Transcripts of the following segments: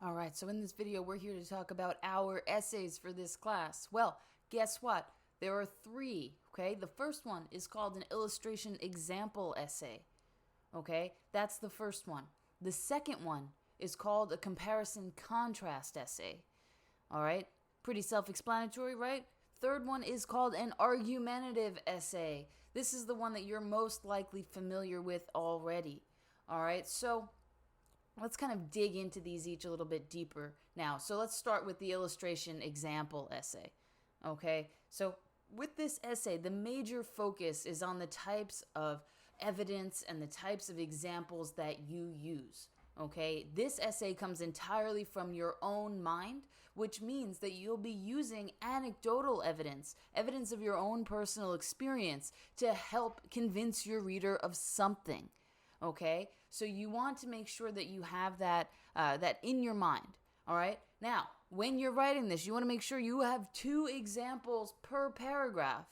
Alright, so in this video we're here to talk about our essays for this class. Well, guess what? There are three, okay? The first one is called an illustration example essay, okay? That's the first one. The second one is called a comparison contrast essay, alright? Pretty self-explanatory, right? Third one is called an argumentative essay. This is the one that you're most likely familiar with already, alright? So let's kind of dig into these each a little bit deeper now. So let's start with the illustration example essay. Okay, so with this essay, the major focus is on the types of evidence and the types of examples that you use. Okay, this essay comes entirely from your own mind, which means that you'll be using anecdotal evidence, evidence of your own personal experience to help convince your reader of something. Okay, so you want to make sure that you have that in your mind. All right, now when you're writing this, you want to make sure you have 2 examples per paragraph.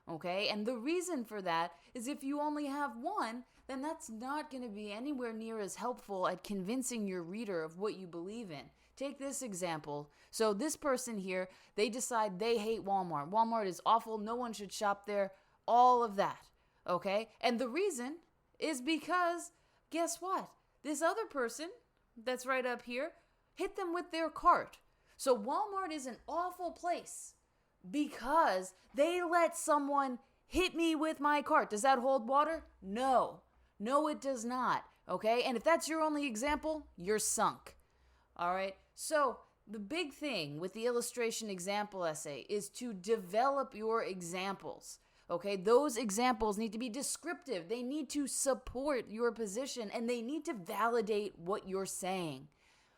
Okay, and the reason for that is if you only have 1, then that's not going to be anywhere near as helpful at convincing your reader of what you believe in. Take this example. So this person here, they decide they hate Walmart. Walmart is awful. No one should shop there. All of that. Okay, and the reason is because, guess what? This other person that's right up here hit them with their cart. So Walmart is an awful place because they let someone hit me with my cart. Does that hold water? No. No, it does not. Okay? And if that's your only example, you're sunk. All right? So the big thing with the illustration example essay is to develop your examples. Okay, those examples need to be descriptive. They need to support your position and they need to validate what you're saying.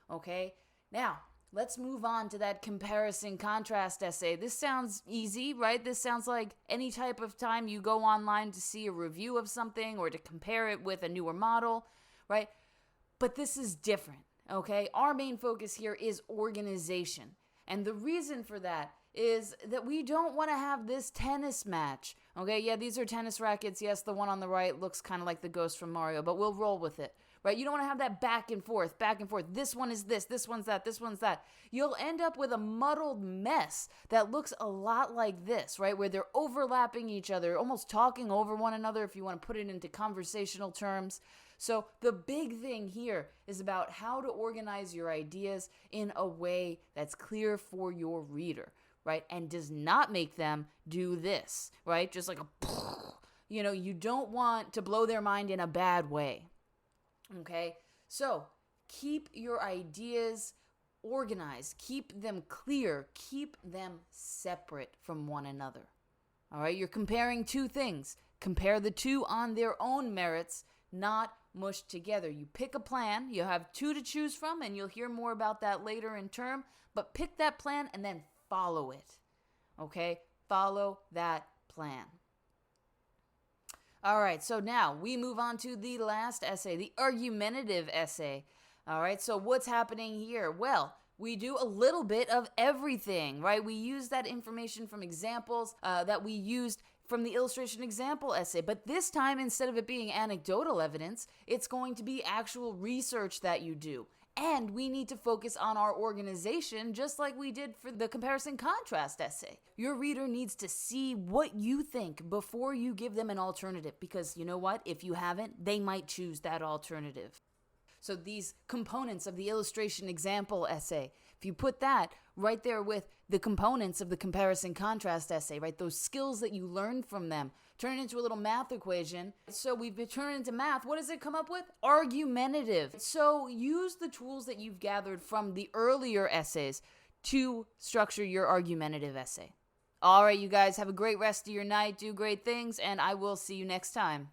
Okay, now let's move on to that comparison contrast essay. This sounds easy, right? This sounds like any type of time you go online to see a review of something or to compare it with a newer model, right? But this is different, okay? Our main focus here is organization. And the reason for that is that we don't want to have this tennis match. Okay, yeah, these are tennis rackets. Yes, the one on the right looks kind of like the ghost from Mario, but we'll roll with it, right? You don't want to have that back and forth, back and forth. This one is this one's that, this one's that. You'll end up with a muddled mess that looks a lot like this, right? Where they're overlapping each other, almost talking over one another if you want to put it into conversational terms. So the big thing here is about how to organize your ideas in a way that's clear for your reader, right? And does not make them do this, right? Just like you don't want to blow their mind in a bad way. Okay? So keep your ideas organized, keep them clear, keep them separate from one another. All right? You're comparing 2 things. Compare the 2 on their own merits, not mushed together. You pick a plan, you have 2 to choose from, and you'll hear more about that later in term, but pick that plan and then follow it. Okay? Follow that plan. All right, so now we move on to the last essay, the argumentative essay. All right, so what's happening here? Well, we do a little bit of everything, right? We use that information from examples that we used from the illustration example essay, but this time, instead of it being anecdotal evidence, it's going to be actual research that you do. And we need to focus on our organization just like we did for the comparison contrast essay. Your reader needs to see what you think before you give them an alternative, because you know what? If you haven't, they might choose that alternative. So these components of the illustration example essay, if you put that right there with the components of the comparison contrast essay, right, those skills that you learn from them, turn it into a little math equation. So we've been turned into math. What does it come up with? Argumentative. So use the tools that you've gathered from the earlier essays to structure your argumentative essay. All right, you guys, have a great rest of your night. Do great things, and I will see you next time.